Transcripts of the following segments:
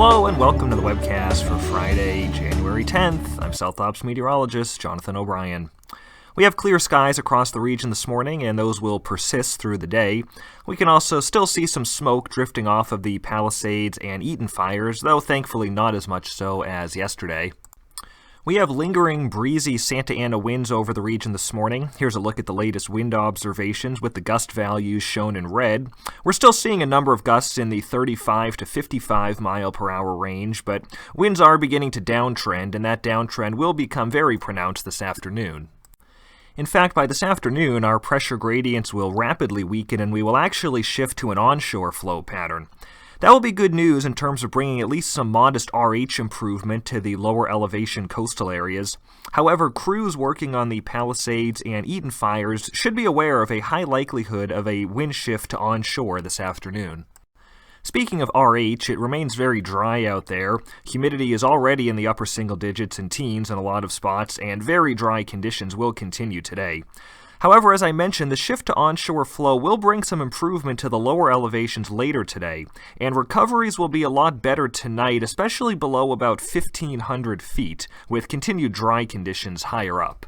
Hello and welcome to the Webcast for Friday, January 10th. I'm South Ops meteorologist Jonathan O'Brien. We have clear skies across the region this morning, and those will persist through the day. We can also still see some smoke drifting off of the Palisades and Eaton fires, though thankfully not as much so as yesterday. We have lingering, breezy Santa Ana winds over the region this morning. Here's a look at the latest wind observations with the gust values shown in red. We're still seeing a number of gusts in the 35 to 55 mile per hour range, but winds are beginning to downtrend, and that downtrend will become very pronounced this afternoon. In fact, by this afternoon, our pressure gradients will rapidly weaken and we will actually shift to an onshore flow pattern. That will be good news in terms of bringing at least some modest RH improvement to the lower elevation coastal areas. However, crews working on the Palisades and Eaton fires should be aware of a high likelihood of a wind shift to onshore this afternoon. Speaking of RH, it remains very dry out there. Humidity is already in the upper single digits and teens in a lot of spots, and very dry conditions will continue today. However, as I mentioned, the shift to onshore flow will bring some improvement to the lower elevations later today, and recoveries will be a lot better tonight, especially below about 1,500 feet, with continued dry conditions higher up.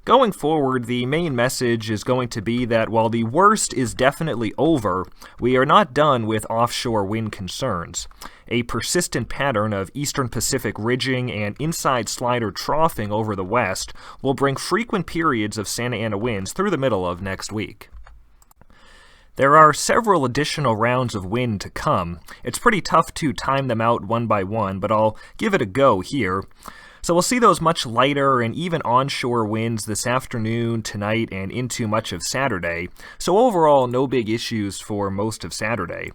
Going forward, the main message is going to be that while the worst is definitely over, we are not done with offshore wind concerns. A persistent pattern of eastern Pacific ridging and inside slider troughing over the west will bring frequent periods of Santa Ana winds through the middle of next week. There are several additional rounds of wind to come. It's pretty tough to time them out one by one, but I'll give it a go here. So we'll see those much lighter and even onshore winds this afternoon, tonight, and into much of Saturday. So overall, no big issues for most of Saturday.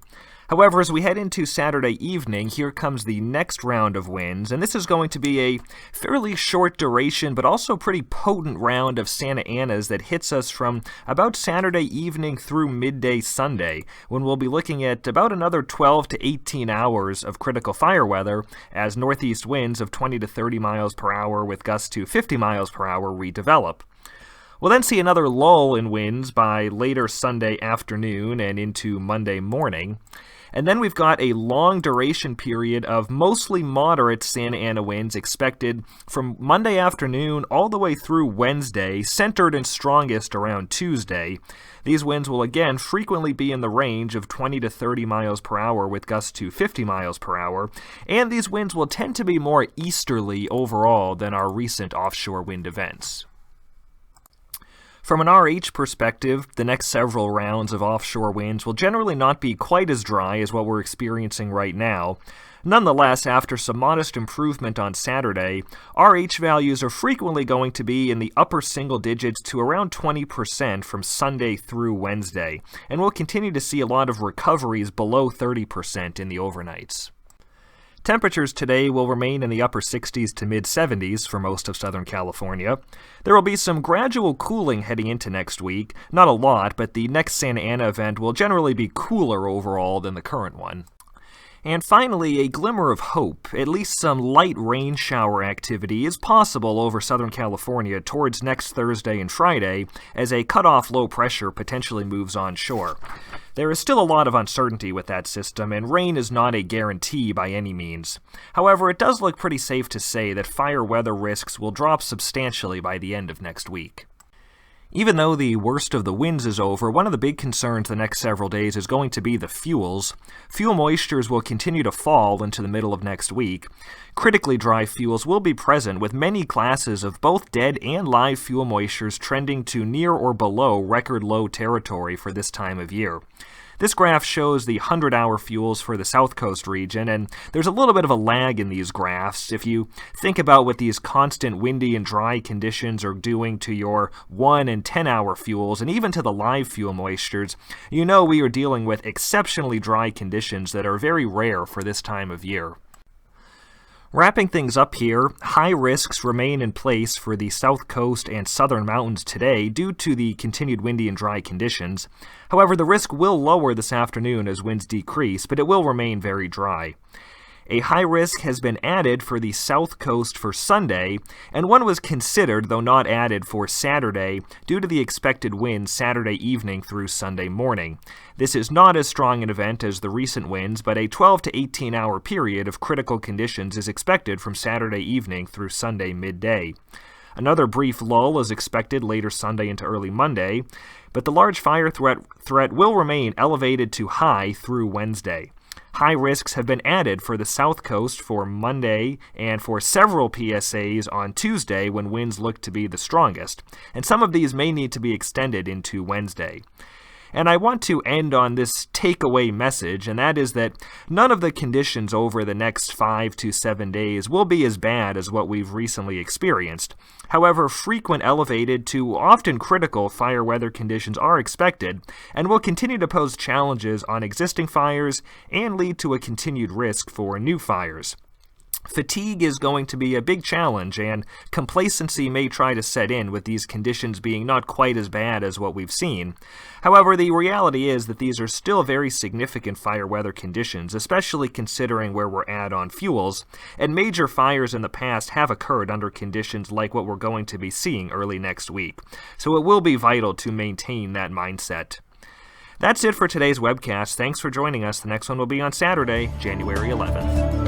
However, as we head into Saturday evening, here comes the next round of winds, and this is going to be a fairly short duration but also pretty potent round of Santa Anas that hits us from about Saturday evening through midday Sunday, when we'll be looking at about another 12 to 18 hours of critical fire weather as northeast winds of 20 to 30 miles per hour with gusts to 50 miles per hour redevelop. We'll then see another lull in winds by later Sunday afternoon and into Monday morning. And then we've got a long duration period of mostly moderate Santa Ana winds expected from Monday afternoon all the way through Wednesday, centered and strongest around Tuesday. These winds will again frequently be in the range of 20 to 30 miles per hour with gusts to 50 miles per hour, and these winds will tend to be more easterly overall than our recent offshore wind events. From an RH perspective, the next several rounds of offshore winds will generally not be quite as dry as what we're experiencing right now. Nonetheless, after some modest improvement on Saturday, RH values are frequently going to be in the upper single digits to around 20% from Sunday through Wednesday, and we'll continue to see a lot of recoveries below 30% in the overnights. Temperatures today will remain in the upper 60s to mid-70s for most of Southern California. There will be some gradual cooling heading into next week. Not a lot, but the next Santa Ana event will generally be cooler overall than the current one. And finally, a glimmer of hope. At least some light rain shower activity is possible over Southern California towards next Thursday and Friday as a cutoff low pressure potentially moves onshore. There is still a lot of uncertainty with that system, and rain is not a guarantee by any means. However, it does look pretty safe to say that fire weather risks will drop substantially by the end of next week. Even though the worst of the winds is over, one of the big concerns the next several days is going to be the fuels. Fuel moistures will continue to fall into the middle of next week. Critically dry fuels will be present, with many classes of both dead and live fuel moistures trending to near or below record low territory for this time of year. This graph shows the 100-hour fuels for the South Coast region, and there's a little bit of a lag in these graphs. If you think about what these constant windy and dry conditions are doing to your 1 and 10-hour fuels, and even to the live fuel moistures, you know we are dealing with exceptionally dry conditions that are very rare for this time of year. Wrapping things up here, high risks remain in place for the South Coast and Southern Mountains today due to the continued windy and dry conditions. However, the risk will lower this afternoon as winds decrease, but it will remain very dry. A high risk has been added for the south coast for Sunday, and one was considered, though not added, for Saturday due to the expected winds Saturday evening through Sunday morning. This is not as strong an event as the recent winds, but a 12 to 18-hour period of critical conditions is expected from Saturday evening through Sunday midday. Another brief lull is expected later Sunday into early Monday, but the large fire threat will remain elevated to high through Wednesday. High risks have been added for the south coast for Monday and for several PSAs on Tuesday when winds look to be the strongest, and some of these may need to be extended into Wednesday. And I want to end on this takeaway message, and that is that none of the conditions over the next 5 to 7 days will be as bad as what we've recently experienced. However, frequent elevated to often critical fire weather conditions are expected and will continue to pose challenges on existing fires and lead to a continued risk for new fires. Fatigue is going to be a big challenge, and complacency may try to set in with these conditions being not quite as bad as what we've seen. However, the reality is that these are still very significant fire weather conditions, especially considering where we're at on fuels, and major fires in the past have occurred under conditions like what we're going to be seeing early next week. So it will be vital to maintain that mindset. That's it for today's webcast. Thanks for joining us. The next one will be on Saturday, January 11th.